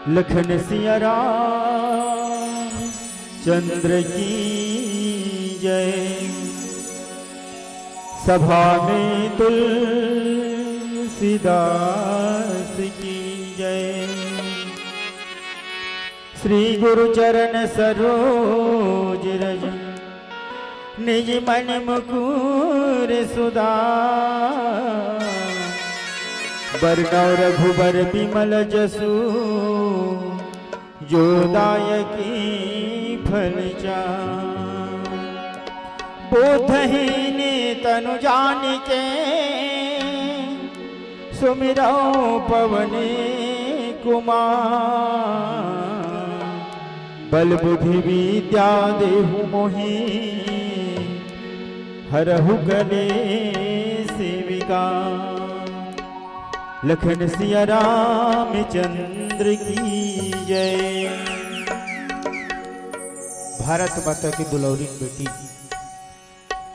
लखन सिया राम चंद्र की जय। सभा में तुलसीदास की जय। श्री गुरु चरण सरोज रज निज मन मुकुर सुधार। बरनौ रघुबर बिमल जसु जो दायकी फल चार। बोधहीन तनु जानिके सुमिरौ पवन कुमार। बल बुद्धि विद्या देहु मोहि हरहु कलेश विकार। लखन सिया राम चंद्र की जय। भारत माता की दुलौरी बेटी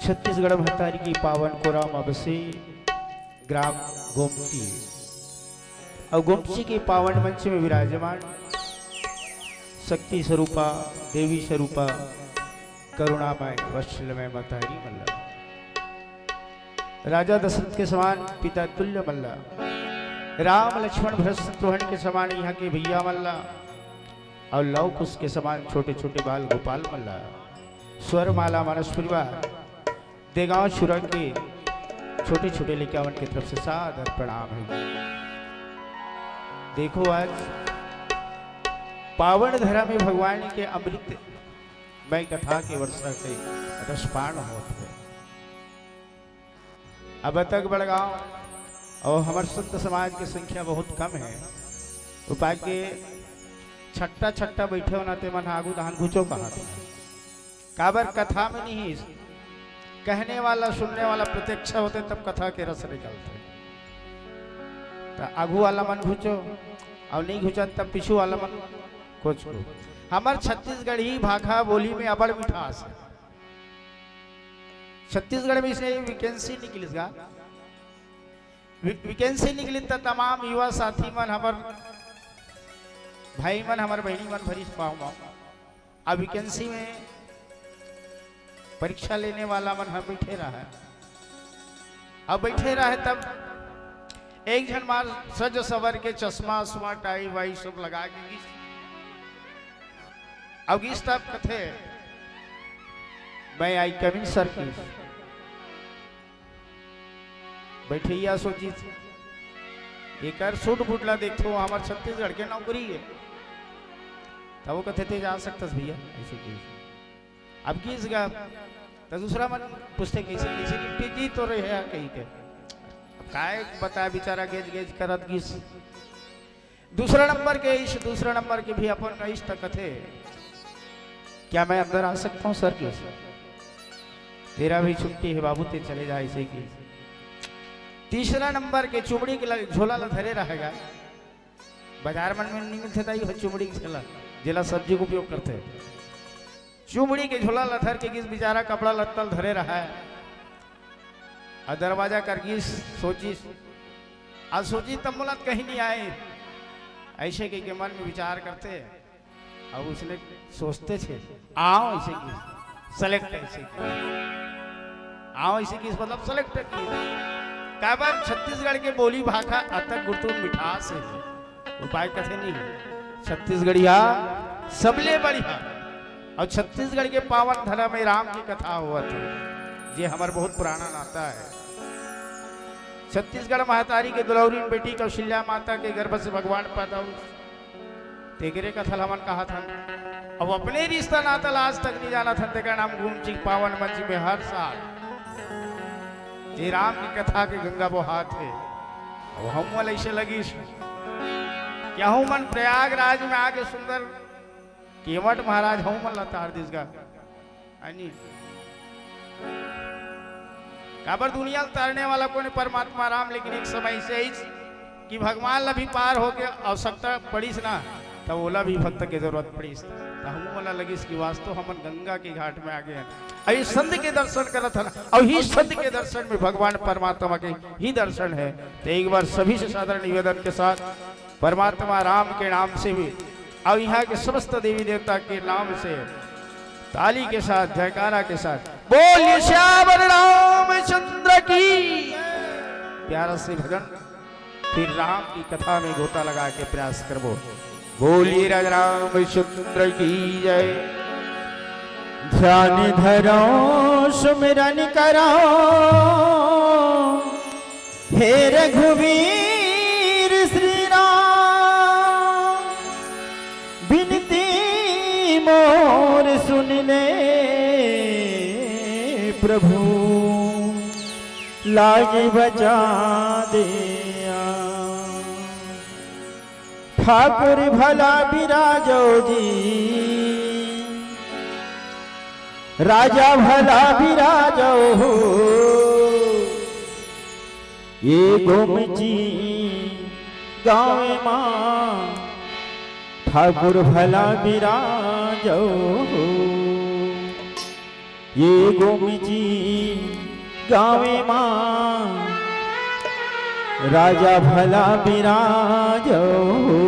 छत्तीसगढ़ महतारी की पावन कोराम अबसे ग्राम गोमती और गोमती के पावन मंच में विराजमान शक्ति स्वरूपा देवी स्वरूपा करुणामय वत्सलमय महतारी मल्ला। राजा दशरथ के समान पिता तुल्य मल्ला। राम लक्ष्मण भरत शत्रुघ्न के समान यहाँ के भैया मल्ला और लव कुश के समान छोटे छोटे बाल गोपाल मल्ला। स्वर माला मानस परिवार देगांव शुरंग के छोटे छोटे लिकावन की तरफ से सादर प्रणाम है। देखो आज पावन धरा में भगवान के अमृत मय कथा के वर्षा के रसपान होते हैं। अब तक बड़गांव और हमारे संत समाज की संख्या बहुत कम है। उपाय के छट्टा छट्टा बैठे होनाते मन आगू धान घुचो कहा काबर कथा में नहीं कहने वाला सुनने वाला प्रत्यक्ष होते तब कथा के रस निकलते। तो आगू वाला मन घुचो और नहीं घुचा तब पीछू वाला मन कुछ को। हमार छत्तीसगढ़ी भाषा बोली में अबड़ मिठास है। छत्तीसगढ़ में इसे वैकेंसी निकलेगा वैकेंसी निकली तो तमाम युवा साथी मन हमार भाई मन हमार बहनी मन भरी पाऊँ। अब वैकेंसी में परीक्षा लेने वाला मन हम बैठे रहा है। अब बैठे रहे तब एक जन मार सज सवर के चश्मा उस्मा टाई वाई सब लगा के गीस। अब गीस तब कथे मैं आई कमिंग सर की बैठिया सोची एक सूट बुटला देखो हमारे छत्तीसगढ़ के नौकरी है तब वो कथे थे जा सकता भैया ऐसे की। अब किस गा तो दूसरा मन पूछते कैसे कैसे निपटी जी तो रहे हैं कहीं के काय बता बेचारा गेज गेज करत गिस। दूसरा नंबर के इस दूसरा नंबर के भी अपन इस तक कथे क्या मैं अंदर आ सकता हूँ सर के तेरा भी छुट्टी है बाबू ते चले जाए ऐसे की। तीसरा नंबर के चुमड़ी के झोला धरे रहेगा बाजार मन में नहीं मिलते था चुमड़ी के झोला जिला सब्जी को उपयोग करते चुमड़ी के झोला लथर के किस बेचारा कपड़ा लत्तल धरे रहा है। और दरवाजा कर गिस सोची आज सोची तब मुलात कहीं नहीं आए ऐसे के मन में विचार करते अब उसने सोचते थे आओ ऐसे की सेलेक्ट ऐसे आओ ऐसे की मतलब सेलेक्ट की काबर छत्तीसगढ़ के बोली भाषा अतक गुरतुन मिठास है। उपाय कथे नहीं छत्तीसगढ़िया सबले बढ़िया और छत्तीसगढ़ के पावन धरा में राम की कथा हुआ था ये हमारा बहुत पुराना नाता है। छत्तीसगढ़ महतारी के दुलौरी बेटी कौशल्या माता के गर्भ से भगवान पैदा हुए तेगरे कथा हमन कहा था। अब अपने रिश्ता नाता आज तक नहीं जाना था तेरा नाम गुमची पावन मंच में हर साल जी राम की कथा के गंगा बहात है। अब हम वाल ऐसे लगी क्या हूं मन प्रयागराज में आके सुंदर केवट महाराज हूं मन लतार दिस का काबर दुनिया तारने वाला को परमात्मा राम लेकिन एक समय से ही कि भगवान ला भी पार हो के आवश्यकता पड़ीस ना तब ओला भी भक्त के जरूरत पड़ीस तो हम वाला लगी कि वास्तव हमन गंगा के घाट में आ गए हैं अभी संत के दर्शन करत था और ही संत के दर्शन में भगवान परमात्मा के ही दर्शन है। तो एक बार सभी से साधारण निवेदन के साथ परमात्मा राम के नाम से भी और यहाँ के समस्त देवी देवता के नाम से ताली के साथ जयकारा के साथ बोलिए श्याम रामचंद्र की। प्यारा से भजन फिर राम की कथा में गोता लगा के प्रयास करबो। बोलिए राजा रामचंद्र की जय। ध्यान धरो सुमिरन करो हे रघुवीर श्री राम, बिनती मोर सुन ले प्रभु, लाज बचा दिया। ठाकुर भला बिराजो जी, राजा भला बिराजो हो, ये गोमची गाँव माँ ठाकुर भला बिराजो हो, ये गोमची गाँव माँ राजा भला बिराजो हो।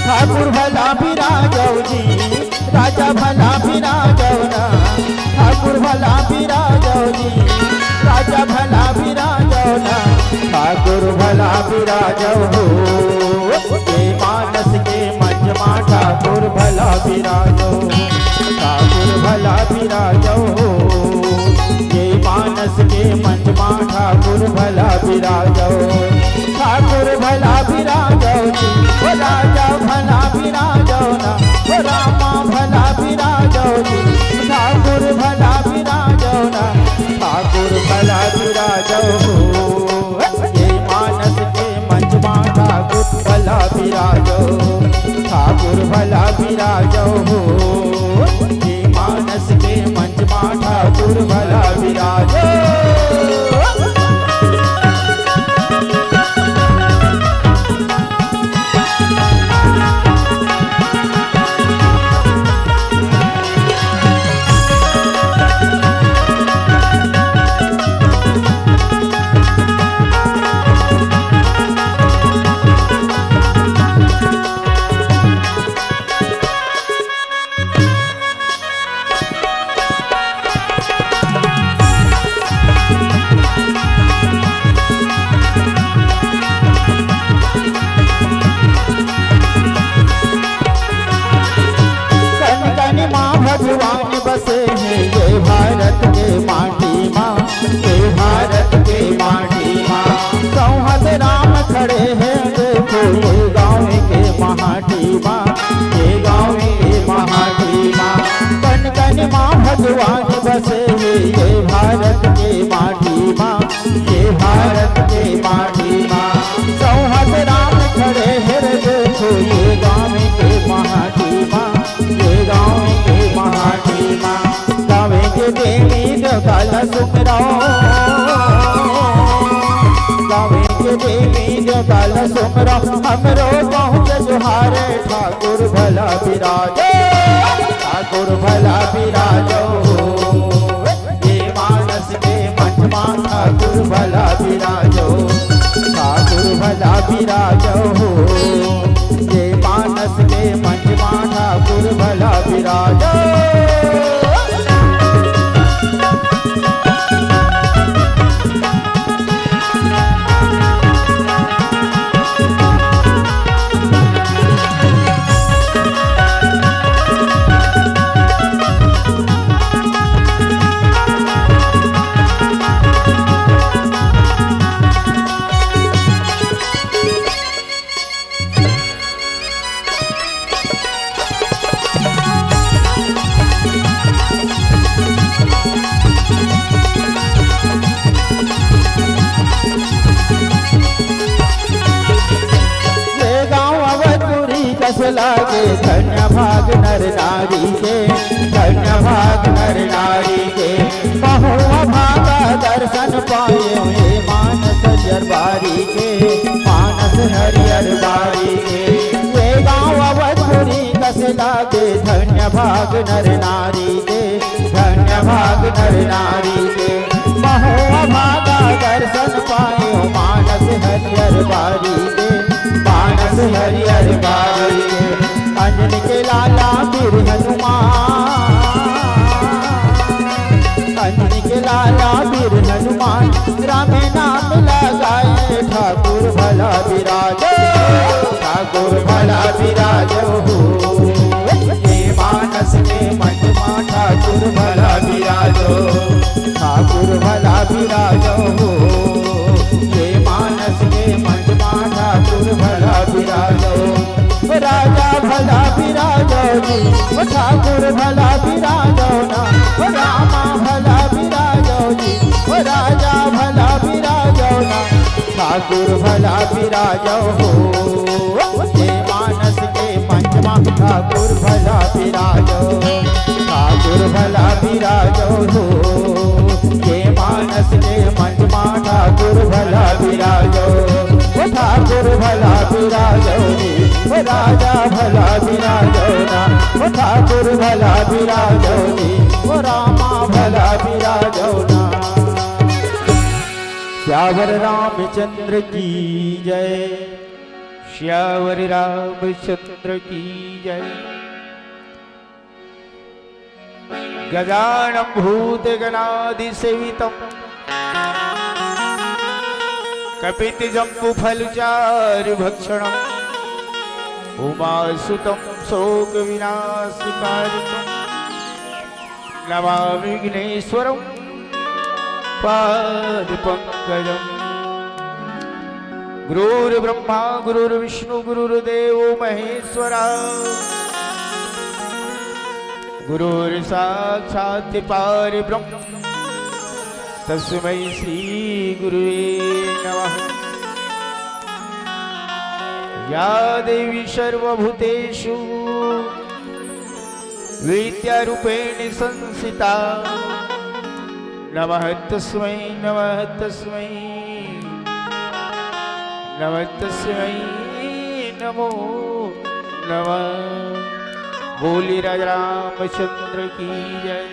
ठाकुर भला बिराजो जी, राजा भला बिराजो ना। ठाकुर भला बिराजो जी, राजा भला बिराजो ना। ठाकुर भला बिराजो हो, ये मानस के मंजमा ठाकुर भला बिराजो। ठाकुर भला बिराजो हो, ये मानस के मंजमा ठाकुर भला बिराजो। ठाकुर भला बिराजो जी, ओ राजा भला बिराजो ना, ओ रामा भला बिराजो जी। ठाकुर भला बिराजो ना, ठाकुर भला बिराजो हो, ये मानस के मंजमा ठाकुर भला बिराजो। ठाकुर भला बिराजो हो, ये मानस के मंजमा ठाकुर भला बिराजो। भगवान बसे हैं ये भारत के माटी माँ, ये भारत के माटी माँ। चौहद राम खड़े हैं देखो ये गाँव के महाटी माँ, ये गाँव के महाटी माँ। कन कन माँ भगवान बसे हैं ये भारत के माटी माँ, ये भारत के माटी माँ। चौहद राम खड़े हैं देखो ये गाँव के महाटी माँ, ये गाँव के महाटी माँ। गावे के देवी जगाल सुमरो, गावे के देवी जगाल सुमरो। हमरो पहुँच जुहारे ठाकुर भला बिराजो, ठाकुर भला बिराजो। ये मानस के मंजमा ठाकुर भला बिराजो, ठाकुर भला बिराजो। ये मानस के मंजमा ठाकुर भला बिराजो। हरियर बारी के, मानस हरियर बारी के। ये गाँव अवधपुरी कस लागे, धन्य भाग नर नारी के, धन्य भाग नर नारी के। महुआ भागा दर्शन पायो, मानस हरियर बारी के, मानस हरियर बारी के। अंजनी के लाला वीर हनुमान, अंजनी के लाला वीर हनुमान, राम नाम लगाए ठाकुर भला विराजो, ठाकुर भला विराजो हो। ये मानस के महिमा ठाकुर भला विराजो, ठाकुर भला विराजो हो। ये मानस के महिमा ठाकुर भला विराजो। राजा भला विराजो जी, ठाकुर भला विराजो ना, रामा भला विराजो जी, राजा भला विराजो ना, ठाकुर भला विराजो हो। ये मानस के पंचमा ठाकुर भला विराजो, ठाकुर भला विराजो हो। ये मानस के पंचमा ठाकुर भला विराजो, ठाकुर भला विराजो जी, राजा भला विराजो ना, ठाकुर भला विराजो जी, रामा भला विराजो ना। श्यावर रामचंद्र की जय, श्यावर रामचंद्र की जय। गजानन भूत गणादि सेवितम, कपित जम्बु फलचार भक्षणम, उमासुतम शोक विनाशकारिकम, नमामि विघ्नेश्वरम पाद पंकजम। गुरुर्ब्रह्मा गुरुर्विष्णु गुरुर्देवो महेश्वरा, गुरुर्साक्षात् परब्रह्म, तस्मै श्री गुरुवे नमः। या देवी सर्वभूतेषु विद्यारूपेण संस्थिता, नमः तस्मै नमः तस्मै नमः तस्मै नमो नमः। बोली राजा रामचंद्र की जय।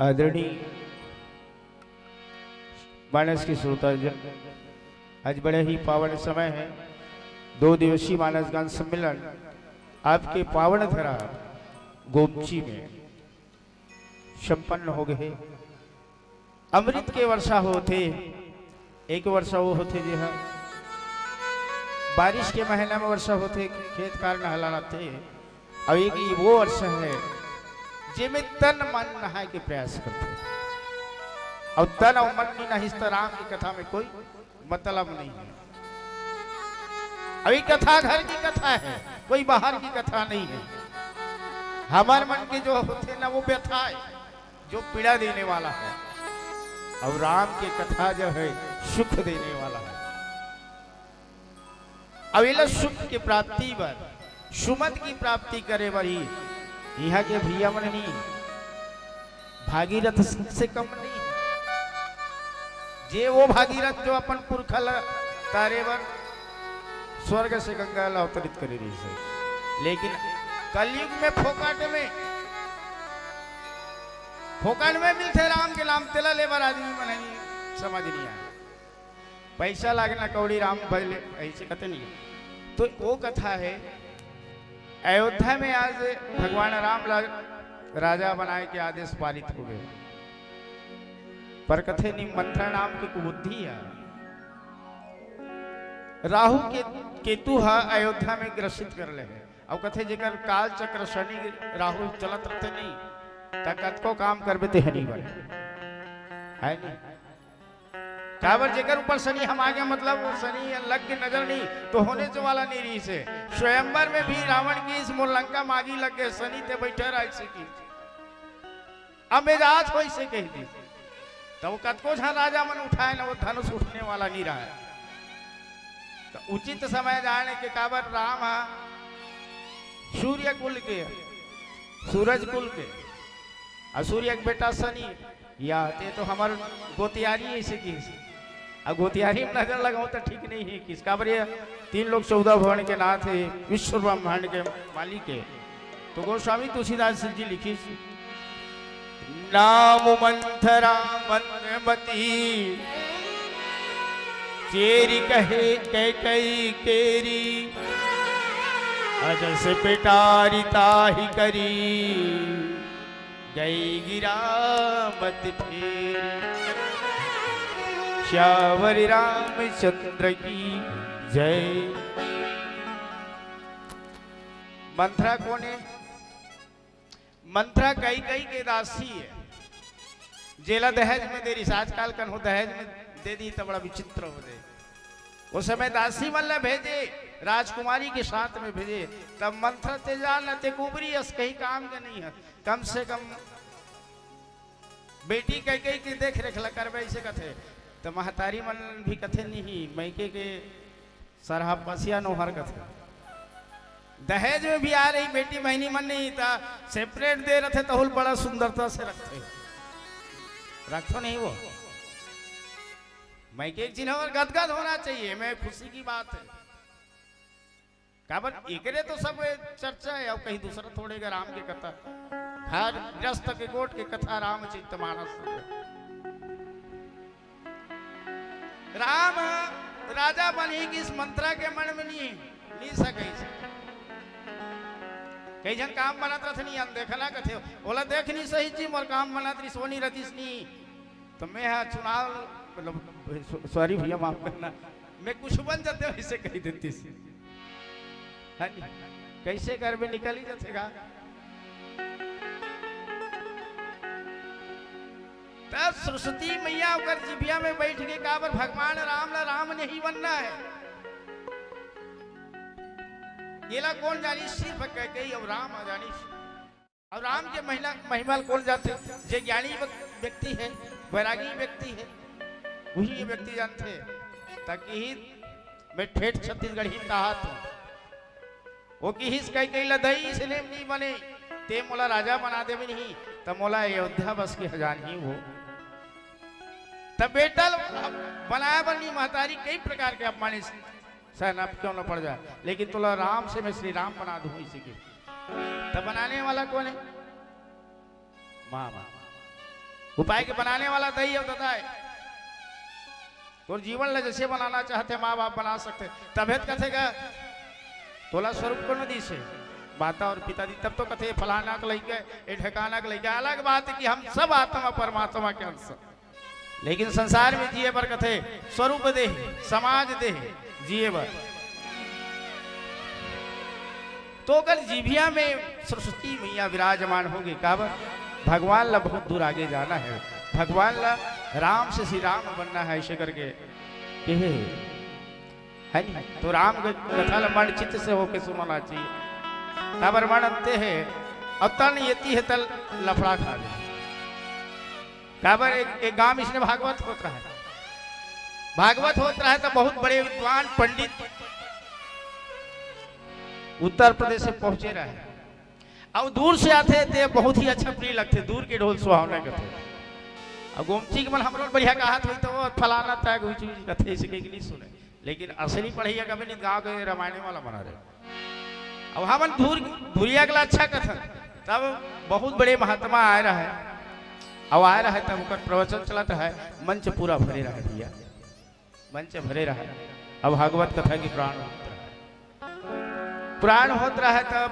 आदरणीय मानस के श्रोताजन, आज बड़े ही पावन समय है। 2 दिवसीय मानस गान सम्मेलन आपके पावन धरा गोमची में संपन्न हो गए। अमृत के वर्षा होते, एक वर्षा वो होते जी हाँ, बारिश के महीना में वर्षा होते, खेत कार नहलाते। और एक वो वर्षा है जिसमें तन मन नहाए के प्रयास करते, और तन और मन की नहीं तो राम की कथा में कोई मतलब नहीं है। अभी कथा घर की कथा है, कोई बाहर की कथा नहीं है। हमारे मन के जो होते ना वो व्यथा है, जो पीड़ा देने वाला है, और राम की कथा जो है सुख देने वाला है। अवेला सुख की प्राप्ति पर, सुमत की प्राप्ति करे बरी यहाँ के भैया मन नहीं, भागीरथ से कम नहीं। जे वो भागीरथ जो अपन पुरखल तारे बर स्वर्ग से गंगा अवतरित करे रही से, लेकिन कलयुग में फोकट में मिलते राम के नाम तेला लेबर आदमी में नहीं समझ नहीं आया। पैसा लागना कौड़ी राम भले ऐसे कहते नहीं। तो वो कथा है, अयोध्या में आज भगवान राम राजा बनाए के आदेश पारित हो गए, पर कथे निमंत्रण नाम की कुबुद्धि है। राहु के केतु हा अयोध्या में ग्रसित कर ले, और कथे जेकर काल चक्र शनि राहु चलत रहते नहीं, तक को काम करबे ते हनी बने है नहीं। काबर जेकर ऊपर शनि हम आगे, मतलब शनि लग के नजर नहीं तो होने जो वाला नहीं रही से। स्वयंवर में भी रावण की इस मोरलंका मागी लग गए, शनि ते बैठे रह की अमेजाज हो इसे कह दी, तो वो कतको झा राजा मन उठाए ना, वो धनुष उठने वाला नहीं रहा है। तो उचित समय जाने के काबर राम सूर्य कुल के, सूरज कुल के, और सूर्य के बेटा शनि, या ते तो हमार गोतियारी ऐसे की अब गोतियारी में नजर लगाऊं तो ठीक नहीं है किसका बड़े 3 लोग 14 भवन के नाथ है विश्व ब्रह्मांड के मालिक है। तो गोस्वामी तुलसीदास जी लिखी नाम मंथरा मनमती चेरी कहे कई केरी अजस पिटारी ताही करी गई गिरा मत फेरी श्यावरी रामचंद्र की जय। मंथरा कौन है? मंथरा कई के दासी है जेला दहेज में दे रही आजकल कन हो दहेज में दे दी तो बड़ा विचित्र हो दे। उस समय दासी मल्ल भेजे राजकुमारी के साथ में भेजे तब मंथरा तेजाल न ते कुबरी अस कहीं काम के नहीं है कम से कम बेटी कई की देख रेख करवे ऐसे कथे तो महतारी मन भी कथे नहीं मैके के सरहा पसिया नोहर कथे दहेज में भी आ रही बेटी महीनी मन नहीं था सेपरेट दे रहे थे तो बड़ा सुंदरता से रखो नहीं वो मैके एक चिन्ह और गदगद होना चाहिए मैं खुशी की बात है काबर एकरे तो सब चर्चा है अब कहीं दूसरा थोड़ेगा राम की कथा घर ग्रस्त के गोट के कथा रामचरित मानस राम राजा बनी कि इस मंत्रा के मन में नहीं सके कई जन काम बनात रथ नहीं देखला कथे बोला देख नहीं सही जी मोर काम बनात रही सोनी रतीस नहीं तो मैं चुनाव मतलब सॉरी भैया माफ करना मैं कुछ बन जाते वैसे कही देती सी हाँ जी कैसे घर में निकल ही जातेगा तब सरस्वती मैया होकर जिभिया में बैठ के कहा पर भगवान राम नहीं बनना है येला कौन जानी सिर्फ कह गई और राम जानी और राम के महिमा कौन जाते जो ज्ञानी व्यक्ति है वैरागी व्यक्ति है वही ये व्यक्ति जानते ताकि ही मैं ठेठ छत्तीसगढ़ ही कहा था वो की हिस कई लदई इसलिए नहीं बने ते मोला राजा बना दे भी नहीं तब मोला अयोध्या बस के हजान ही वो तब बेटा बनाया बनी महतारी कई प्रकार के अपमानित सहन अब क्यों न पड़ जाए लेकिन तुला राम से मैं श्री राम बना दूं इसी के तब बनाने वाला कौन है माँ उपाय के बनाने वाला दही और दादा है तो जीवन ला जैसे बनाना चाहते माँ बाप बना सकते तबियत कथेगा तोला स्वरूप को नदी से माता और पिताजी तब तो कथे फलाना के लेके ए ठिकाना के लेके अलग बात है कि हम सब आत्मा परमात्मा के अंश लेकिन संसार में जिए पर कथे स्वरूप दे समाज दे जिए बर तो कल जीभिया में सरस्वती मैया विराजमान होगी काबर भगवान ला बहुत दूर आगे जाना है भगवान ला राम से श्री राम बनना है ऐसे करके है नहीं तो राम कथा मन चित्त से होके सुनना चाहिए काबर मन अंते है और तन येती है तल लफड़ा खा ले काबर एक गांव इसने भागवत होता है भागवत होता है तो बहुत बड़े विद्वान पंडित उत्तर प्रदेश से पहुंचे रहे अब दूर से आते थे बहुत ही अच्छा प्रिय लगते दूर के ढोल सुहावने कथे अब गोमती के मन हम लोग बढ़िया कहा तो वो फलाना था कथे इसे नहीं सुने लेकिन असली पढ़ैया कभी नहीं गाँव के रामायण वाला बना रहे अब हम धुरिया के अच्छा कथन तब बहुत बड़े महात्मा आए रहे अब आए रहे तब उनका प्रवचन चलाता है मंच पूरा भरे रहा भैया मंच भरे रहा अब भागवत कथा की प्राण होता है तब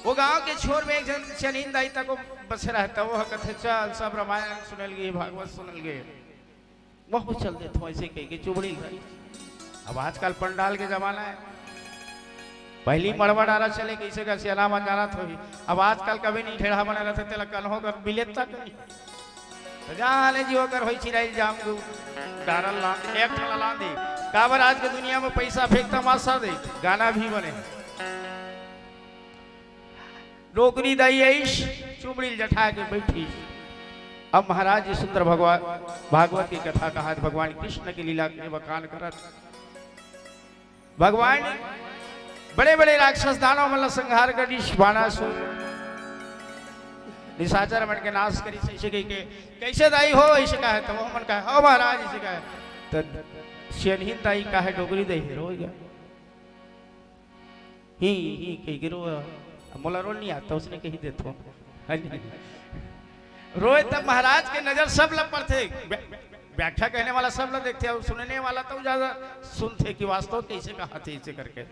वो गांव के छोर में एक जन चनिंदा तक बस रहता वो कथे चल सब रामायण सुनल गए भागवत सुनल गए बहुत चल देते ऐसे कह के चुबड़ी अब आजकल पंडाल के जमाना है पहली मड़वा डाला चले कैसे का सियाला मन जाना थो अब आजकल कभी नहीं ठेढ़ा बने रहते तेला कल होकर बिलेत तक नहीं तो जाने जी होकर होई चिराई जाम दू डारल ला एक ठला ला दे काबर आज के दुनिया में पैसा फेंकता मासा दे गाना भी बने नौकरी दईश चुबड़ी जठा के बैठी अब महाराज जी सुंदर भगवान भागवत की कथा कहा भगवान कृष्ण की लीला के बखान करत भगवान बड़े बड़े राक्षस दानव मतलब संहार कर बाणासुर निशाचर मन के नाश करी ऐसे कही के कैसे दाई हो ऐसे कहा है तो वो मन कहा हो महाराज ऐसे कहा है तो शनहीन दाई कहा है डोगरी दई रो गया ही कही गिरो मोला रोल नहीं आता उसने कही देतो रोए तब महाराज के नजर सब लपड़ थे व्याख्या कहने वाला सब लोग देखते और सुनने वाला तो ज्यादा सुनते कि वास्तव कैसे कहा थे इसे करके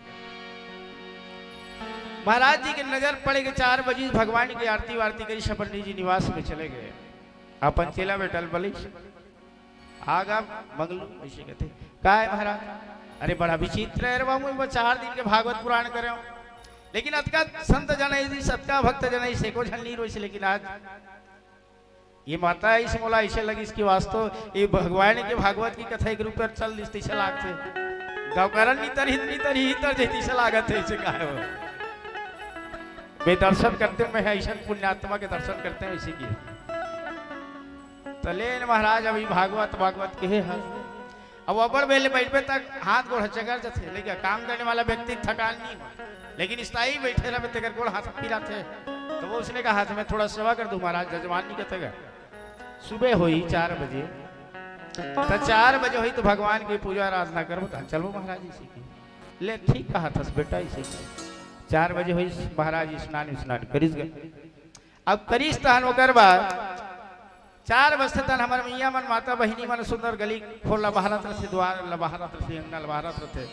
महाराज जी की नजर पड़े कि 4 बजे भगवान की आरती वारती करी पंडित जी निवास में चले गए अपन चेला बेटल बलि आगा मंगलू ऐसे कहते का है महाराज अरे बड़ा विचित्र है बाबू वो 4 दिन के भागवत पुराण करे लेकिन अतका संत जनई सतका भक्त जनई से को झल नहीं रोइस लेकिन आज ये माता इस मोला ऐसे लगी इसकी वास्तव ये भगवान के भागवत की कथा के रूप पर चल दिस लाग थे गावकरण नीतर जैती से लागत है इसे कहा है वे दर्शन करते मैं ऐसा पुण्यात्मा के दर्शन करते हैं इसी की तले महाराज अभी भागवत के है अब अबर बेले बैठे तक हाथ गोड़ चकर जाते लेकिन काम करने वाला व्यक्ति थकान नहीं हो लेकिन स्थायी बैठे रहे तेकर गोड़ हाथ पीरा थे तो वो उसने कहा था मैं थोड़ा सेवा कर दूं महाराज जजमान नहीं कहते सुबह हुई 4 बजे तो 4 बजे हुई तो भगवान की पूजा आराधना करो चलो महाराज इसी की ले ठीक कहा था बेटा इसी की 4 बजे हुई महाराज स्नान करीस गए अब करीस तहन होकर बाद 4 बजे तन हमारे मैया मन माता बहिनी मन सुंदर गली खोल लबाहरत रहे द्वार लबाहरत रहे अंगना लबाहरत रहे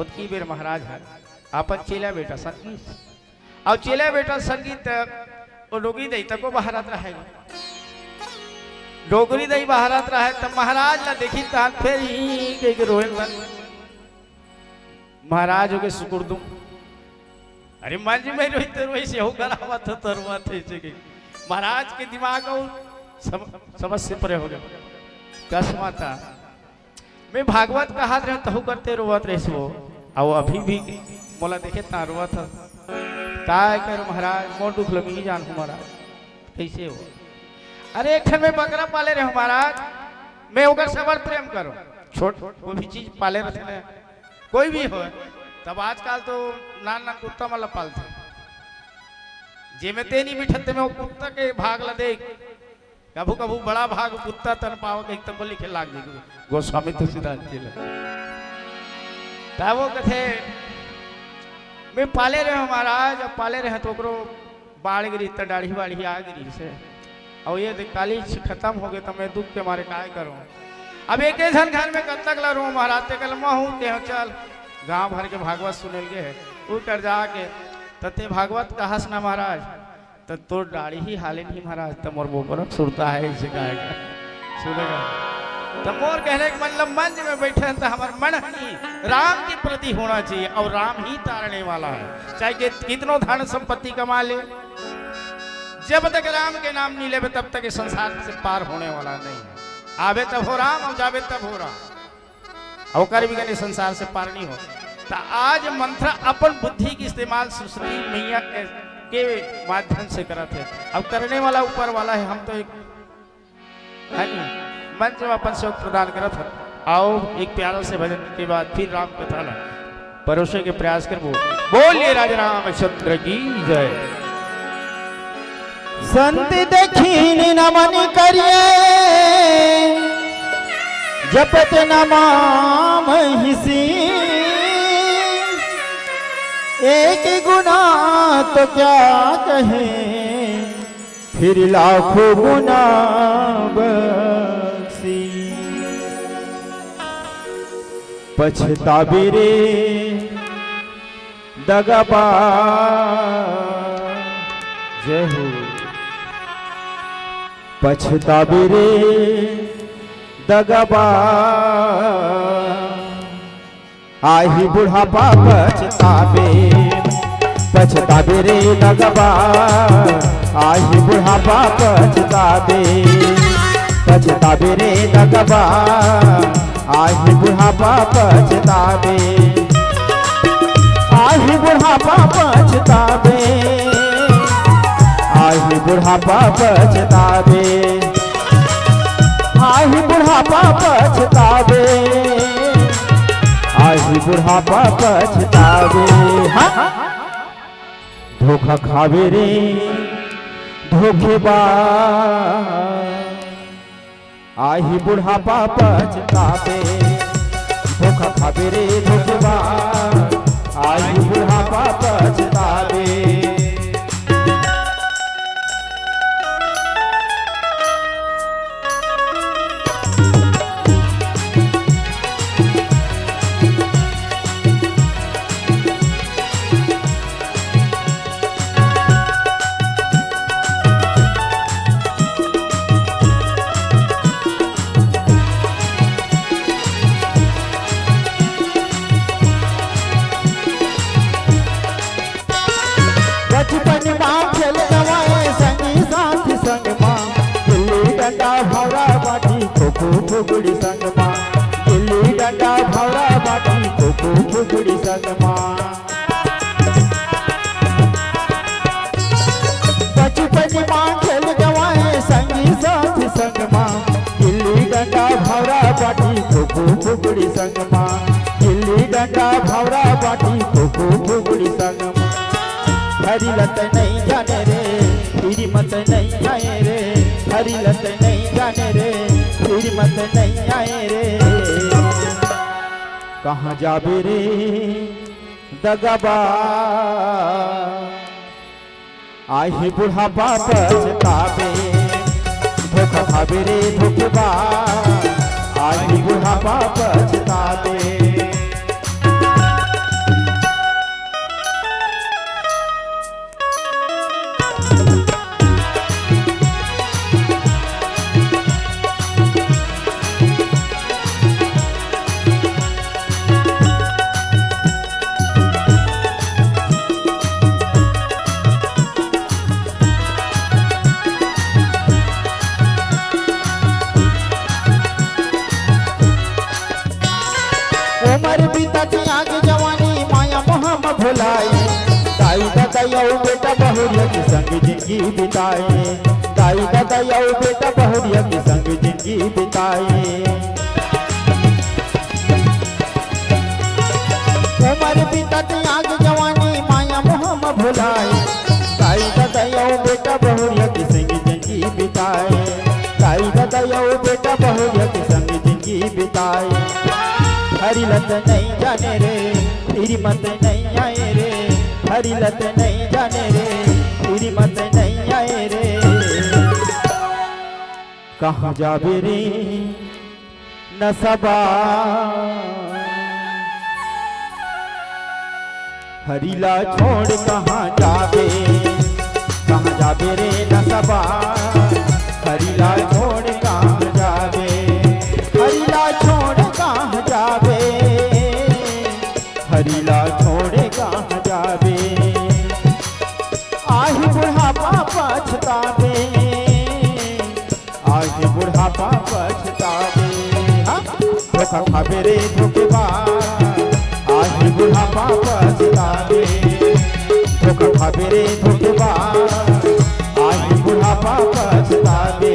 ओतकी बेर महाराज है अपन चेला बेटा संगीत और चेला बेटा संगीत वो डोगरी दई तक वो बहारत रहेगा डोगरी दई बहारत रहे तब महाराज ला देखी तहन फिर ही के रोए महाराज हो के शुक्र दूं अरे मंज में रोहित रोही से हो करा हुआ था तरुआ थे के महाराज के दिमाग समस्या परे हो गया कसमा था मैं भागवत का हाथ रहे तहु करते रोवत रहे वो और अभी भी मोला देखे ता रोवा था काय करो महाराज मोर दुख लगी ही जान हमारा कैसे हो अरे एक में बकरा पाले रहे महाराज मैं होकर सबर प्रेम करो छोट कोई भी चीज पाले रहे कोई भी हो तब आजकल तो नान कुत्ता मला पालते जे में ते नहीं बिठते में वो कुत्ता के भाग ला देख कभू कभू बड़ा भाग कुत्ता तन पाव के तब लिखे लाग जी गोस्वामी तुलसीदास जी तब वो कथे मैं पाले रहे महाराज अब पाले रहे तो बाढ़ गिरी तो दाढ़ी वाढ़ी आ गिरी से और ये काली खत्म हो गए तो मैं दुख के मारे काय करूं अब एक झन घर में कब तक लड़ू महाराज ते कल महू ते चल गांव भर के भागवत सुनल गे उतर जाके तते भागवत कहस ना महाराज तो तोर दाढ़ी ही हाले नहीं महाराज तो मोर बोबर सुरता है इसे गाएगा सुनेगा तो मोर कहने के मतलब मंच में बैठे तो हमार मन ही राम के प्रति होना चाहिए और राम ही तारने वाला है चाहे कि कितनों धन संपत्ति कमा ले जब तक राम के नाम नहीं ले तब तक इस संसार से पार होने वाला नहीं है आवे तब हो राम और जावे तब हो राम अवकर भी कहने संसार से पार नहीं हो तो आज मंत्र अपन बुद्धि की इस्तेमाल सरस्वती मैया के माध्यम से करते हैं अब करने वाला ऊपर वाला है हम तो एक है नहीं मंच में अपन शोक प्रदान करत है आओ एक प्यारा से भजन के बाद फिर राम कथा ला परोसे के प्रयास कर बोलिए राजा रामचंद्र की जय संत देखीन नमन करिए जपत नमाम हिसी एक गुना तो क्या कहे फिर लाखों गुना बख्शी पछतावे रे दगाबाज जय हो पछतावे रे दगाबाज आही बुढ़ापा पछतावे रे दगाबाज आही बुढ़ापा पछतावे रे दगाबाज आही बुढ़ापा पछतावे आही बुढ़ापा पछतावे आही बुढ़ापा पछतावे आही बुढ़ापा पछतावे आही बुढ़ापा पछतावे धोखा खावे रे धोखेबाज आही बुढ़ापा पछतावे धोखा खाबे रे धोखेबाज आही बुढ़ापा पछतावे बचपन माँ खेल गवाए संगी साथी संग माँ गिल्ली डंडा भौरा बाटी खो फुगड़ी संग माँ गिल्ली डंडा भौरा बाटी खो फुगड़ी संग माँ बचपन माँ खेल गवाए संगी साथी संग माँ गिल्ली डंडा भौरा बाटी खो फुगड़ी संग माँ गिल्ली डंडा भौरा बाटी खो फुगड़ी संग माँ हरी लत नहीं जाने रे तेरी मत नहीं आए रे हरी लत नहीं जाने रे तेरी मत नहीं आए रे कहाँ जाबे रे दगाबाज आही बुढ़ापा पछतावे धोखा खाबे रे धोखेबाज आही बुढ़ापा पछतावे उमर बीता की आगे जवानी माया मोहम भुलाए दाई दादा यौ बेटा बहुरिया के संग जिंदगी बिताए दाई दादा यौ बेटा बहुरिया के संग जिंदगी बिताए उमर बीता की आगे जवानी माया मोहम भुलाए दाई दादा यौ बेटा बहुरिया के संग जिंदगी बिताए दाई दादा यौ बेटा बहुरिया के संग जिंदगी बिताए हरी लत नहीं जाने रे तेरी मत नहीं आए रे हरी लत नहीं जाने रे तेरी मत नहीं आए रे कहाँ जाबे रे नसबा हरीला छोड़ कहाँ जाबे रे नसबा हरीला छोड़ कहाँ जाबे हरीला छोड़ कहाँ जाबे हरीला छोड़े कहाँ जाबे आही बुढ़ापा पछतावे आही बुढ़ापा पछतावे धोखा खाबे रे धोखेबाज आही बुढ़ापा पछतावे धोखा खाबे रे धोखेबाज आही बुढ़ापा पछतावे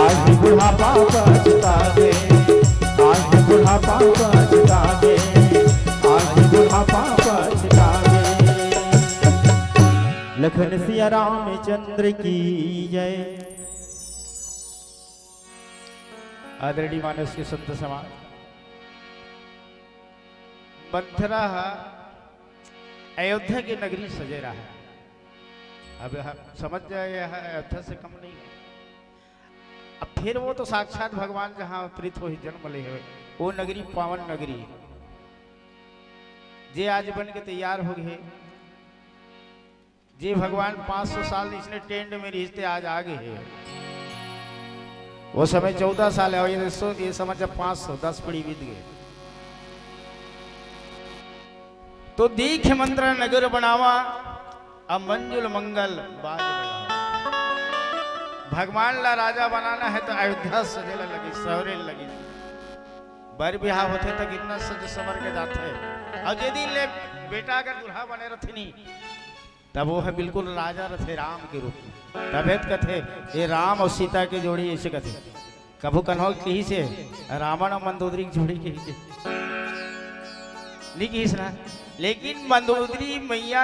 आही बुढ़ापा पछतावे आही बुढ़ापा पछतावे आही बुढ़ापा पछतावे लखन सिया रामचंद्र की जय। आदरणीय मानस के संत समाज मथुरा अयोध्या की नगरी सजे रहा है। अब समझ जाए अयोध्या से कम नहीं है। अब फिर वो तो साक्षात भगवान जहां अवतरित हो ही जन्म ले हुए वो नगरी पावन नगरी है। जे आज बन के तैयार हो गए जे भगवान 500 साल इसने टेंट में रिश्ते आज आगे है। वो समय 14 साल है और ये समझ 510 पीढ़ी बीत गए। तो दीख मंत्र नगर बनावा अब मंजुल मंगल बाज बजावा। भगवान ला राजा बनाना है तो अयोध्या सजेला लगी सवरे लगी बर बिहार होते तक इतना सज सवर के जाते है। और यदि ले बेटा अगर दुल्हा बने रथे नहीं तब वो है बिल्कुल राजा रथे राम के रूप में। तबेत कथे ये राम और सीता की जोड़ी ऐसे कथे कभू कन्हो कहीं से रावण और मंदोदरी की जोड़ी कहीं से लिखी ना। लेकिन मंदोदरी मैया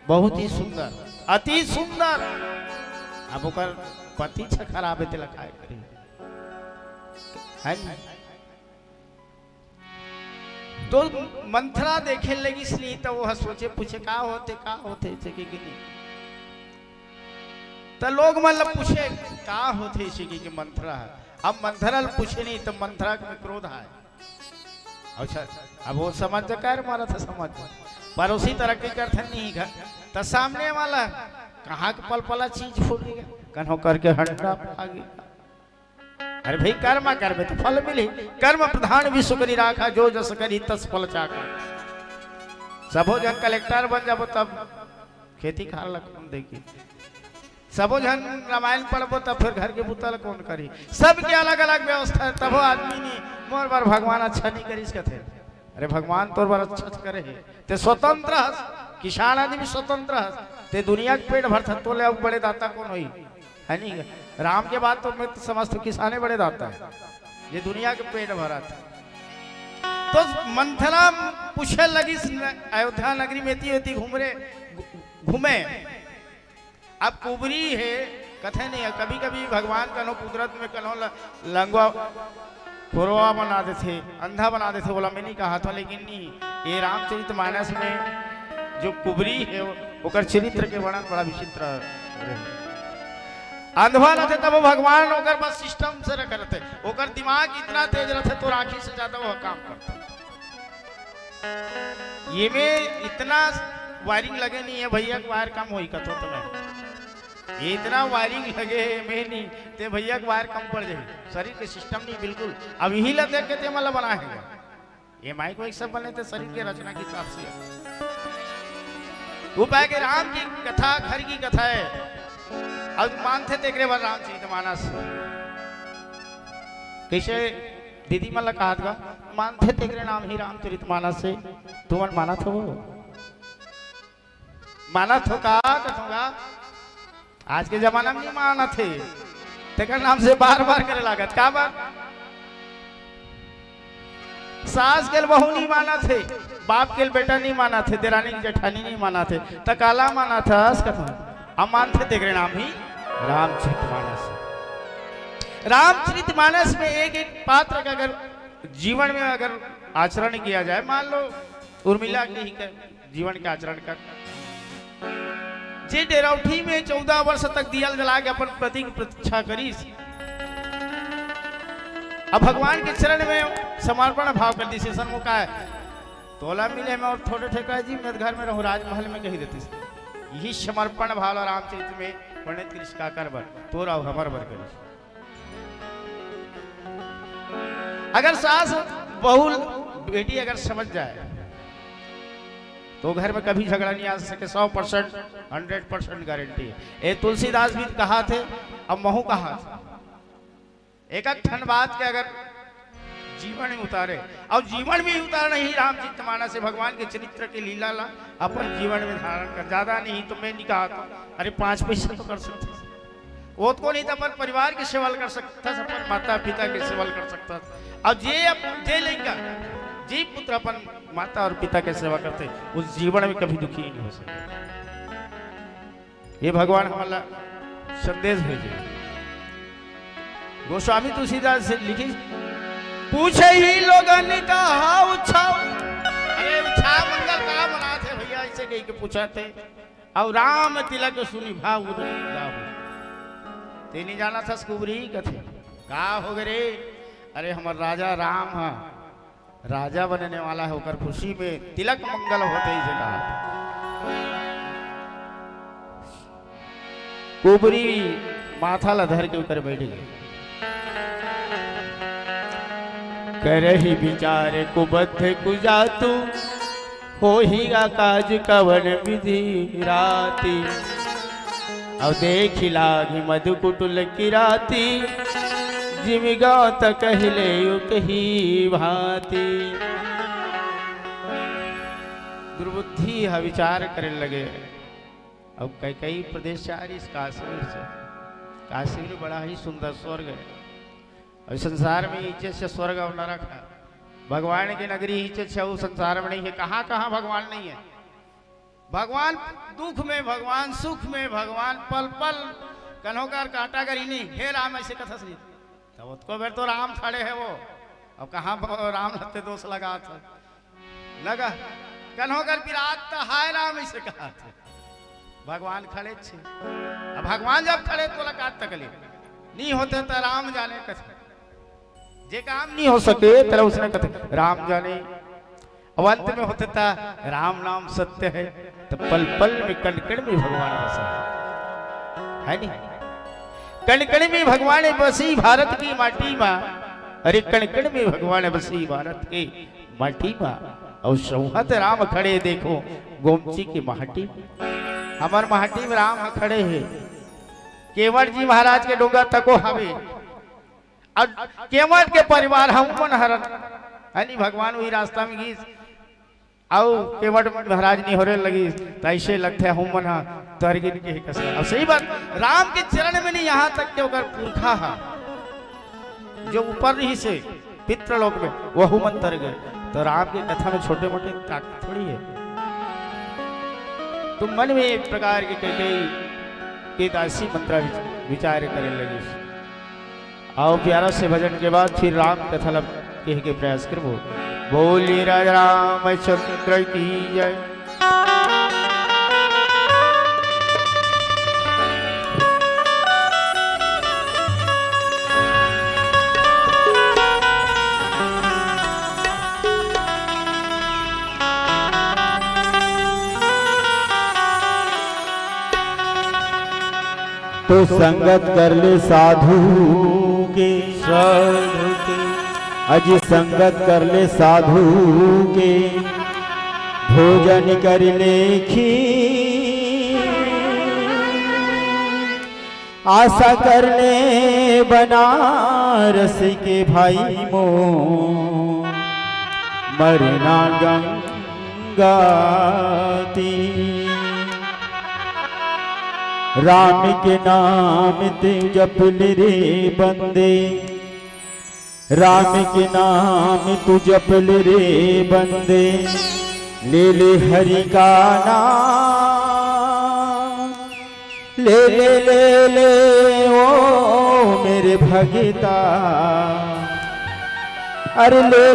बहुत ही सुंदर अति सुंदर अब ओकर पति छ खराब है तिलक खाए करी है नहीं? तो मंथरा देखे लगी इसलिए तो वो सोचे पूछे का होते इसे की नहीं तो लोग मतलब पूछे का होते इसे की मंथरा है। अब मंथरा पूछे नहीं तो मंथरा में क्रोध है। अच्छा अब वो समझ कर मारा था समझ पर उसी तरह के करते नहीं है तो सामने वाला कहाँ के पल पला चीज फूट गया कन्हो करके हंडा आ गया। अरे भाई कर्म करबे तो फल मिले। कर्म प्रधान विश्व करी राखा जो जस करी तस फल चाखा। सबो जन कलेक्टर बन जाबो तब खेती खार ला कौन देखी। सबो जन रामायण पढ़बो तब फिर घर के बुतल कौन करी। सबके अलग अलग व्यवस्था है तबो आदमी नहीं मोर बार भगवान अच्छा नहीं करी थे। अरे भगवान तोर बार अच्छा करे ते स्वतंत्र हस किसान आदमी स्वतंत्र हस ते दुनिया के पेट भरता तो ले अब बड़े दाता कौन हुई है नहीं। राम के बाद तो मैं तो समझता किसाने बड़े दाता है ये दुनिया के पेट भरा था। तो मंथरा पूछे लगी अयोध्या नगरी में थी घूमे। अब कुबरी है कथे नहीं है कभी कभी भगवान कनो कुदरत में कनो लंगवा खुरवा बना देते अंधा बना देते बोला मैं नहीं कहा था लेकिन नहीं ये रामचरित मानस में जो कुबरी है ओकर चरित्र के वर्णन बड़ा विचित्र है। अंधवा रहते तब वो भगवान ओकर बस सिस्टम से रख रहते ओकर दिमाग इतना तेज रहते तो राखी से ज्यादा वो काम करता। ये में इतना वायरिंग लगे नहीं है भैया वायर कम होई कथो तुम्हें ये इतना वायरिंग लगे में नहीं ते भैया के वायर कम पड़ जाए शरीर के सिस्टम नहीं बिल्कुल। अब यही लग देख के ते मतलब बनाएगा ये माइक वाइक सब बने थे शरीर की रचना के हिसाब से। वो पाए कि राम की कथा घर की कथा है। अब मानते थे एक बार रामचरित मानस कैसे दीदी मला कहा था मानते थे नाम ही रामचरित मानस से तुम माना था वो माना तो कथूंगा आज के जमाना में नहीं माना थे तेकर नाम से बार बार करे लागत का बार सास के बहू नहीं माना थे बाप के बेटा नहीं माना थे देरानी की जेठानी नहीं माना थे तकाला माना था अब मानते थे नाम ही रामचरितमानस। रामचरितमानस में एक एक पात्र का अगर जीवन में अगर आचरण किया जाए मान लो उर्मिला के ही जीवन के आचरण कर जे डेरौठी में 14 वर्ष तक दियल जला के अपन पति की प्रतीक्षा करी अब भगवान के चरण में समर्पण भाव कर दी सन्मुख का है तोला मिले में और थोड़े ठेका जी मैं घर में रहूं राजमहल में कही देती यही समर्पण भाव रामचरित में पंडित कृष्ण का कर बर तो राव हमर बर करी। अगर सास बहू बेटी अगर समझ जाए तो घर में कभी झगड़ा नहीं आ सके 100% 100% गारंटी है। ये तुलसीदास भी कहा थे अब महू कहा एक ठन बात के अगर जीवन में उतारे और जीवन में उतारना ही रामचरितमानस से भगवान के चरित्र के लीला ला अपन जीवन में धारण कर ज्यादा नहीं तो मैं नहीं कहा था अरे 5 पैसा तो कर सकते वो तो नहीं था अपन परिवार की सेवा कर सकता था अपन माता पिता की सेवा कर सकता था। और जे लड़का जी पुत्र अपन माता और पिता की सेवा करते उस जीवन में कभी दुखी नहीं हो सकते। ये भगवान हमारा संदेश भेजे। गोस्वामी तुलसीदास से लिखी पूछे ही लोगन का अरे उछा मंगल का मना थे भैया ऐसे कही के पूछा थे और राम तिलक सुनी भाव ते नहीं जाना था कुबरी कथे का हो गए अरे हमार राजा राम है राजा बनने वाला है होकर खुशी में तिलक मंगल होते ही से कहा। कुबरी माथा लधर के ऊपर बैठ गई करही विचार कुबद्ध कुजातु हो ही काज कवन विधि राती अब देखी लागी मधुकुटुल की राती जिमि गात कहले कही भांति। दुर्बुद्धि है विचार करने लगे। अब कई प्रदेश आ रही काश्मीर से काश्मीर बड़ा ही सुंदर स्वर्ग है और संसार में नीचे से स्वर्ग और नरक है। भगवान की नगरी नीचे से वो संसार में नहीं है। कहाँ कहाँ भगवान नहीं है। भगवान दुख में भगवान सुख में भगवान पल पल कन्होकर काटा करी नहीं हे राम ऐसे कथा सुनी तब उसको फिर तो राम खड़े है वो अब कहाँ राम लगते दोष लगा था लगा कन्होकर पिरात था हाय राम ऐसे कहा था भगवान खड़े छे अब भगवान जब खड़े तो काट तकलीफ नहीं होते तो राम जाने कथा जे काम नहीं हो सके तेरा उसने कथे राम जाने अब अंत में होता था राम नाम सत्य है तो पल पल में कण कण में भगवान बसा है नहीं कण कण में भगवान बसी भारत की माटी में अरे कण कण में भगवान बसी भारत की माटी में और सौहत राम खड़े देखो गोमती की माटी हमार माटी में राम खड़े है केवट जी महाराज के डोंगा तको हवे और केवट के परिवार हम मन हरन यानी भगवान वही रास्ता में घीस आओ केवट महाराज नहीं हो रहे लगी तो ऐसे लगते हम मन तरगिन के कसर अब सही बात राम के चरण में नहीं यहाँ तक के ओकर पुरखा है जो ऊपर ही से पितृलोक में वह मन तर गए तो राम की कथा में छोटे मोटे ताकत थोड़ी है तुम मन में एक प्रकार के कई दासी मंत्र विचार करने लगे आओ प्यारा से भजन के बाद फिर राम कथा लब कह के प्रयास करबो बोलिए राजा रामचंद्र की जय तो संगत कर ले साधु के अज संगत कर ले साधु के भोजन कर लेखी आशा कर ले बनारस के भाई मो मरना गंगाती राम के नाम ते जप रे बंदे राम के नाम तू जप रे बंदे ले हरि का नाम ले ओ मेरे भगता अरे ले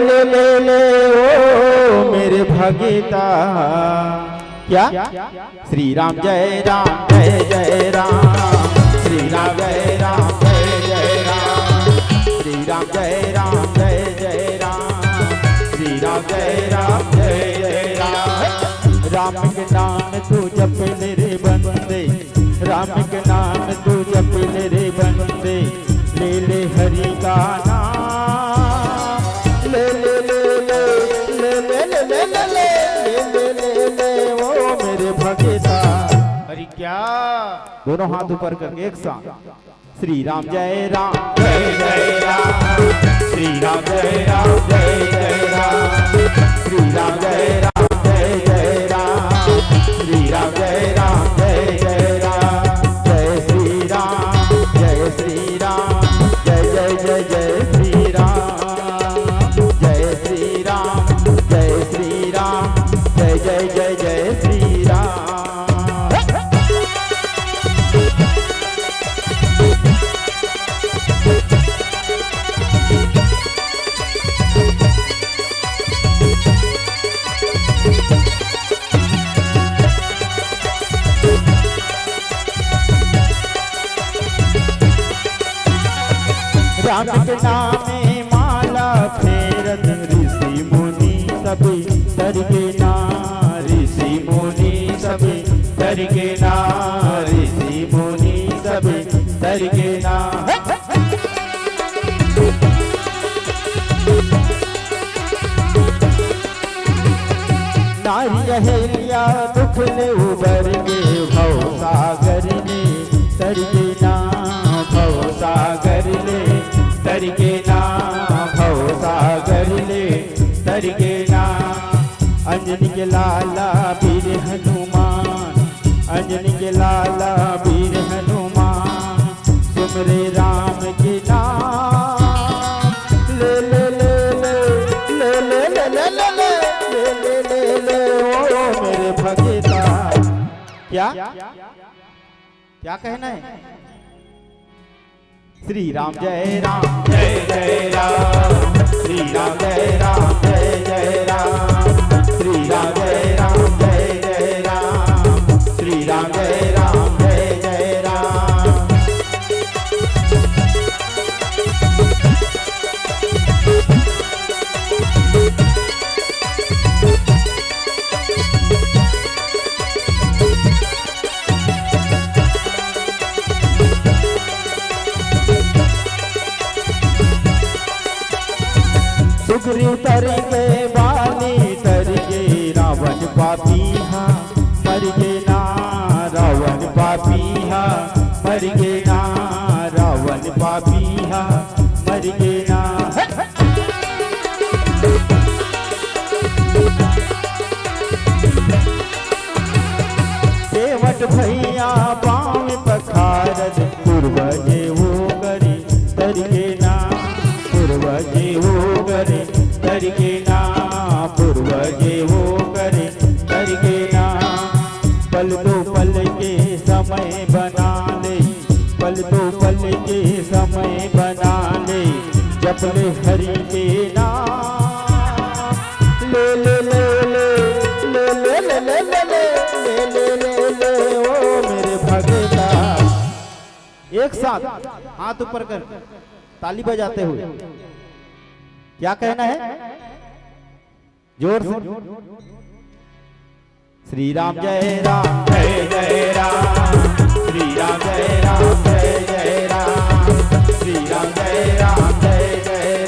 ओ मेरे भगता क्या श्री राम जय राम जय जय राम श्री राम जय राम जय जय राम श्री राम जय राम जय जय राम श्री राम जय राम जय जय राम राम के नाम तू जप रे बंदे राम के नाम तू जप रे बंदे ले हरि का नाम ले भगता अरे क्या दोनों हाथ ऊपर करके एक साथ श्री राम जय राम जय जय राम श्री राम जय राम जय जय राम श्री राम जय राम जय जय राम श्री राम जय राम जय जय राम जय श्री राम जय श्री राम जय जय जय जय श्री राम जय श्री राम जय श्री राम जय जय जय जय श्री राम राम के नामे माला फेरत ऋषि मुनि सभी तरगे ना ऋषि मुनि सभी तरगे ना ऋषि मुनि सभी तरगे ना नारी अहेलिया दुख ले उबर के भव सागर ने तरगे ना भव सागर ले तरगे ना भव सागर ले तरगे ना अंजनी के लाला वीर हनुमान अंजनी के लाला वीर हनुमान तुमरे राम के नाम ले ले ले ले ले ले ले ले ले ले ले ले ले ओ मेरे भगता क्या क्या कहना है श्री राम जय राम श्री राम जय राम जय राम श्री राम जय राम जय राम श्री राम जय राम जय राम। सुग्रीव तर गे बाली तर गे रावण पापीहा मर गे ना रावण पापीहा मर गे ना रावण पापीहा मर गे ना। केवट भैया पाँव पखारत पूर्वजे वो करी तर गे ना पूर्वजे वो करे करके ना पूर्वजे वो करे करके ना। पल दो पल के समय बना ले पल दो पल के समय बना ले जप ले हरि के नाम ले ले ले ले ले ले ले ले ले ले ले ले ले ओ मेरे भगता। एक साथ हाथ ऊपर कर ताली बजाते हुए क्या कहना है जोर से। श्री राम जय राम जय राम श्री राम जय राम जय राम श्री राम जय राम जय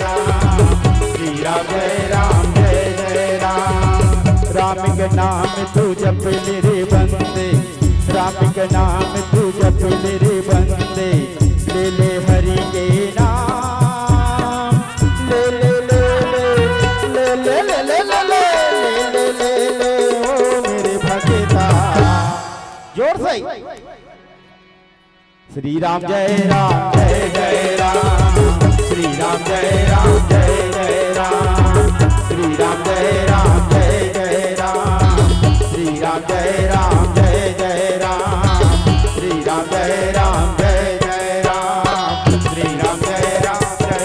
राम श्री राम जय राम जय राम। राम के नाम तू जप ले रे बंदे राम के नाम तू जप ले रे बंदे ले ले हरि के नाम ले ले ले ले ले ले ले ले ले ले ले ओ मेरे भगता। जोर से श्री राम जय राम जय राम श्री राम जय राम जय राम श्री राम जय राम जय राम श्री राम जय राम जय राम श्री राम जय राम जय राम श्री राम जय राम जय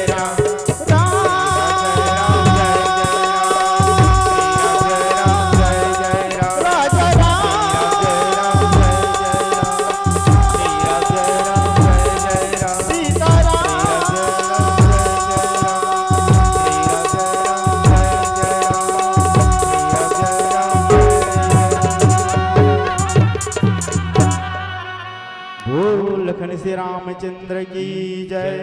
राम बोल लखन श्री रामचंद्र की जय।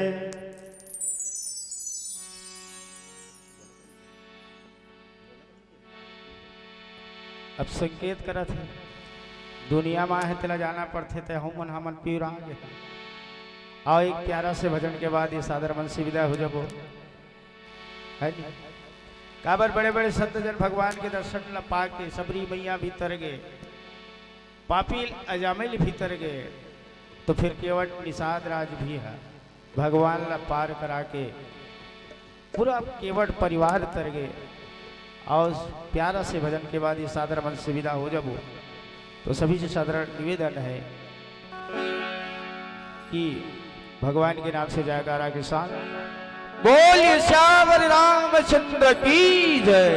अब संकेत करा थे दुनिया में है तेला जाना पड़ते थे हमन हमन पीरा आओ एक प्यारा से भजन के बाद ये सादर मन से विदा हो जाबो है जी। काबर बड़े बड़े संत जन भगवान के दर्शन ला पाके सबरी मैया भीतर गए पापी अजामिल भीतर गए तो फिर केवट निषाद राज भी है भगवान ला पार करा के पूरा केवट परिवार तर गए। और प्यारा से भजन के बाद ये सादर मन से विदा हो जाबो तो सभी से साधारण निवेदन है कि भगवान के नाम से जयकारा के साथ बोलिए श्यावर रामचंद्र की जय।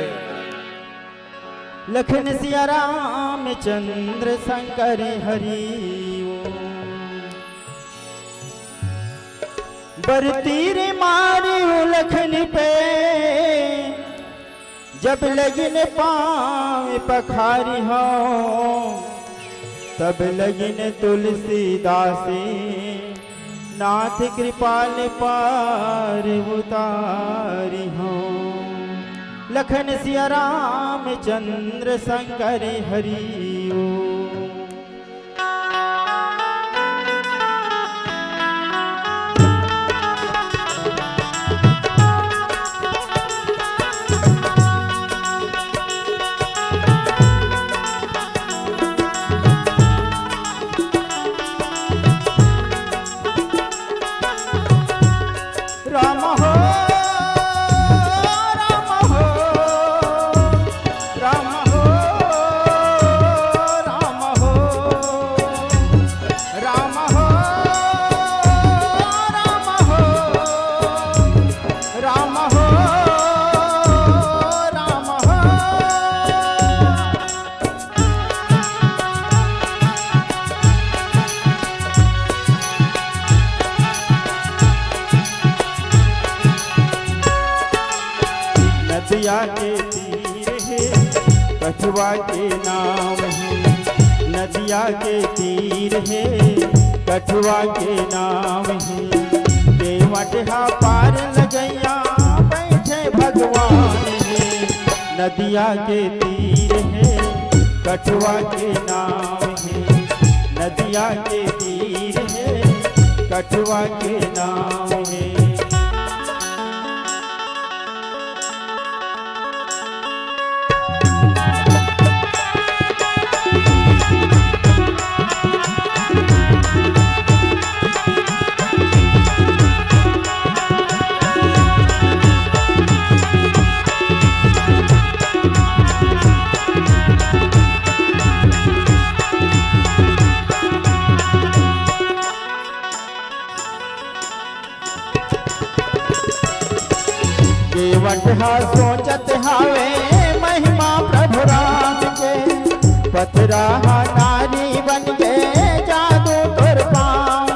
लखन सिया रामचंद्र शंकर हरि बरती रे मारी लखन पे जब लगिन पाँव पखारी हो तब लगिन तुलसीदासी नाथ कृपाल पार उतारी हो। लखन सिया रामचंद्र शंकर हरि ओ। के तीर है कछुआ के नाम है, नदिया के तीर है कछुआ के नाम है। देवटहा पार लगैया बैठे भगवान है, नदिया के तीर है कछुआ के नाम है, नदिया के तीर है कछुआ के नाम है। केवटहा सोचत हावे महिमा प्रभु राम के, पथराहा नारी बन के जादू तोर पाँव।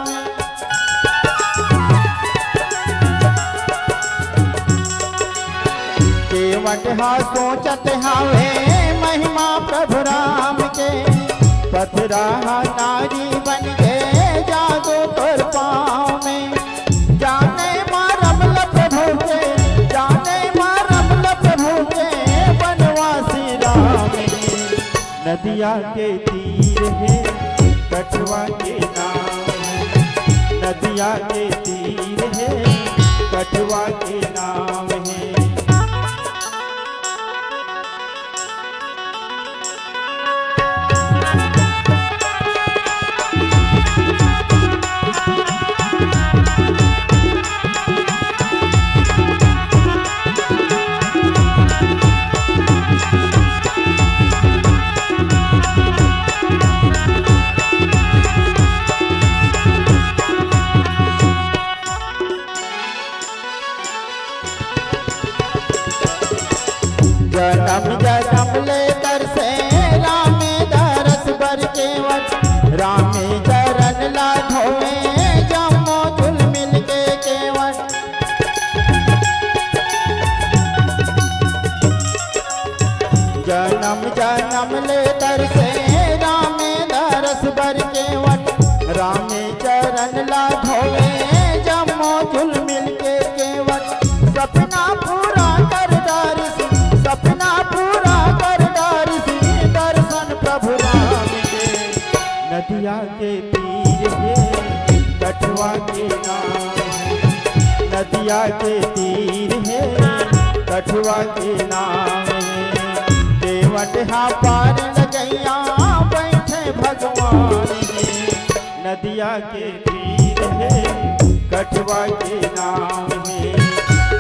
केवटहा सोचत हावे महिमा प्रभु राम के, पथराहा नारी बन के जादू तोर पाँव में। जाने मारम प्रभु के, नदिया के तीर है कछुआ के नाम है, नदिया के तीर है कछुआ के नाम है। जन्म जन्म ले कर से राम दरस बर केवट, राम चरण ला धोवे जमो झुल मिल के केवट। जन्म जन्म ले कर से राम दरस बर केवट, राम चरण ला धोवे जमो झुल मिल के केवट। सपना पूरा कर दर्श, सपना पूरा कर दर्शन प्रभु राम के, नदिया के तीर है कछुआ के नाम है, नदिया के तीर है कछुआ के नाम है। देवटहा पार लगैया बैठे भगवान है, नदिया के तीर है कछुआ के नाम है,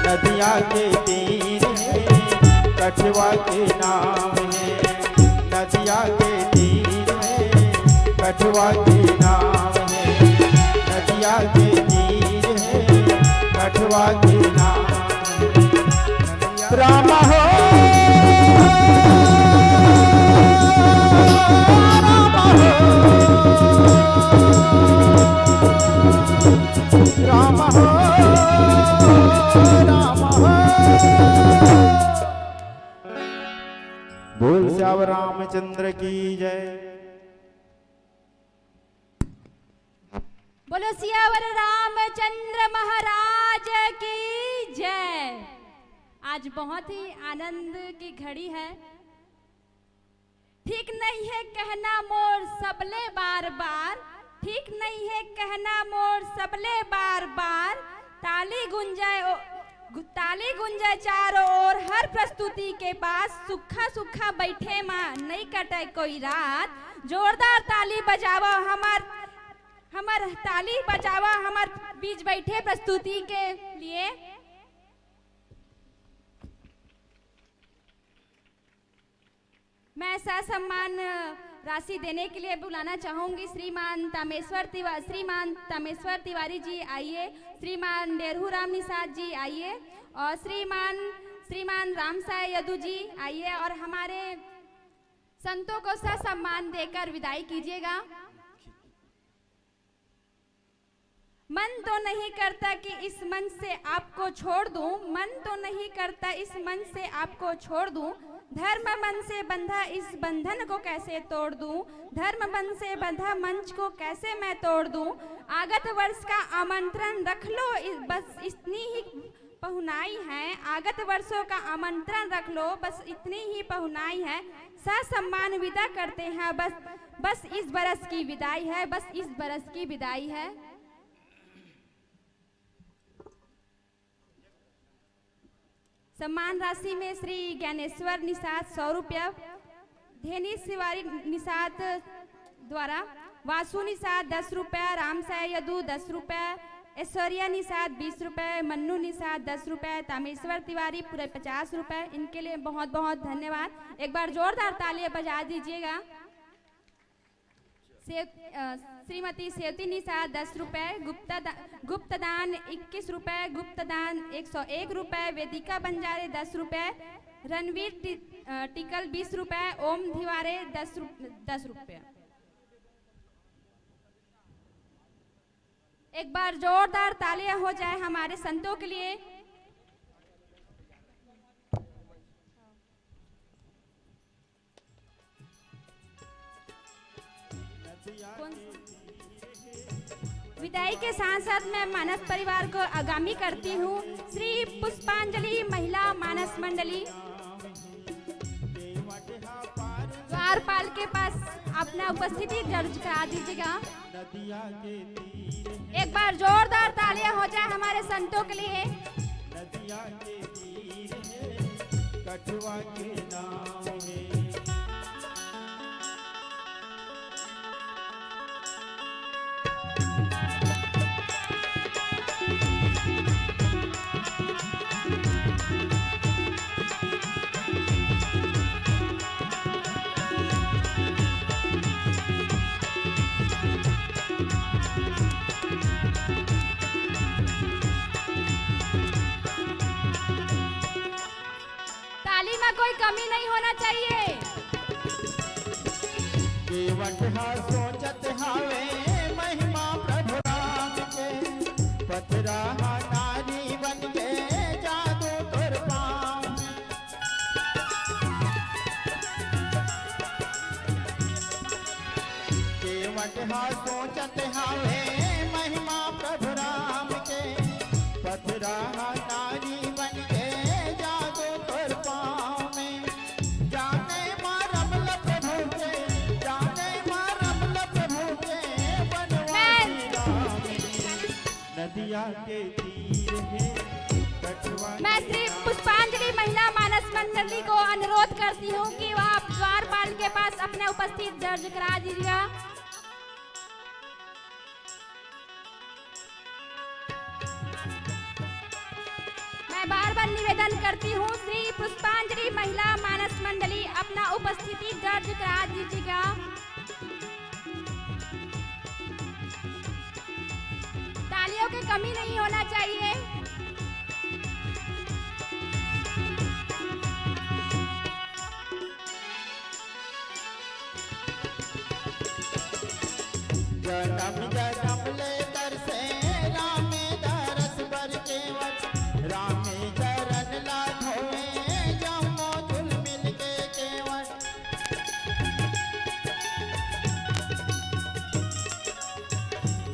नदिया के तीर है कछुआ के नाम है, नदिया के तीर है कछुआ के नाम है, नदिया के तीर है कछुआ के नाम है। राम हो राम हो राम हो। बोल श्याम रामचंद्र की जय। बोलो सियावर रामचंद्र महाराज की जय। आज बहुत ही आनंद की घड़ी है। ठीक नहीं है कहना मोर सबले बार बार, ठीक नहीं है कहना मोर सबले बार बार। ताली गुंजाए चारों ओर हर प्रस्तुति के पास। सुखा सुखा बैठे माँ नहीं कटे कोई रात। जोरदार ताली बजावा हमार ताली बजावा हमार बीच बैठे प्रस्तुति के लिए। मैं सम्मान राशि देने के लिए बुलाना चाहूंगी श्रीमान तामेश्वर तिवारी जी आइए, श्रीमान डेरहू राम निषाद जी आइए, और श्रीमान रामसाय यदु जी आइए, और हमारे संतों को सम्मान देकर विदाई कीजिएगा। मन तो नहीं करता कि इस मन से आपको छोड़ दूं, मन तो नहीं करता इस मन से आपको छोड़ दूं, धर्म मन से बंधा इस बंधन को कैसे तोड़ दूं, धर्म मन से बंधा मंच को कैसे मैं तोड़ दूं, आगत वर्ष का आमंत्रण रख लो, बस इतनी ही पहुनाई है, आगत वर्षों का आमंत्रण रख लो, बस इतनी ही पहुनाई है, ससम्मान विदा करते हैं, बस इस बरस की विदाई है, बस इस बरस की विदाई है। सम्मान राशि में श्री ज्ञानेश्वर निषाद 100 रुपया, धेनी शिवारी निषाद द्वारा, वासु निषाद 10 रुपया, रामसाय यदु 10 रुपया, ऐश्वर्या निषाद 20 रुपये, मन्नू निषाद 10 रुपये, तामेश्वर तिवारी पूरे 50 रुपये। इनके लिए बहुत बहुत धन्यवाद। एक बार जोरदार तालियां बजा दीजिएगा। श्रीमती सेवती निषाद 10 रुपये, गुप्तदान 21 रुपये, गुप्तदान 101 रुपये, वेदिका बंजारे 10 रुपये, रणवीर टिकल 20 रुपये, ओम धिवारे 10 रुपये। एक बार जोरदार तालियां हो जाए हमारे संतों के लिए। विदाई के साथ साथ मैं मानस परिवार को आगामी करती हूँ। श्री पुष्पांजलि महिला मानस मंडली द्वारपाल के पास अपना उपस्थिति दर्ज करा दीजिएगा। एक बार जोरदार तालियां हो जाए हमारे संतों के लिए। नदिया के तीर है, कठुआ के नाव है। कोई कमी नहीं होना चाहिए। केवट हा सोचत हावे महिमा प्रभु राम के, पथरा हा नारी बन के जादू तोर पाँव। केवट हा सोचत हावे महिमा प्रभु राम के, पथरा हा नारी बन के के तीर है, कठुआ। मैं श्री पुष्पांजलि महिला मानस मंडली को अनुरोध करती हूँ कि आप द्वारपाल के पास अपने उपस्थित दर्ज करा दीजिएगा। मैं बार बार निवेदन करती हूँ, श्री पुष्पांजलि महिला मानस मंडली अपना उपस्थिति दर्ज करा दीजिएगा। तालियों की कमी नहीं होना चाहिए। जन्म जन्म ले तरसे रामे दरस बर केवट, रामे चरण ला धोए जमो झुल मिल के केवट।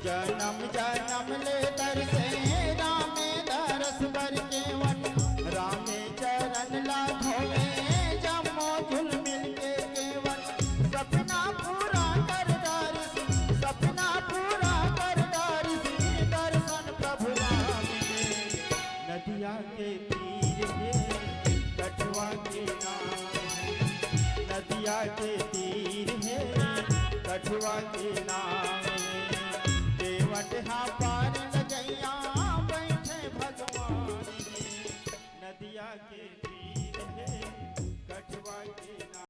जन्म जन्म ले तरसे रामे दरस बर केवट, रामे चरण ला धोए जमो झुल मिल के केवट। सपना पूरा कर दर्श, सपना पूरा कर दर्श, दर्शन प्रभु राम के। नदिया के तीर है, कठुआ के नाव है। नदिया के तीर है, कठुआ के नाव है। केवट हा पार लगैया बैठे भगवान जी। नदिया के तीर है, कठुआ के नाव।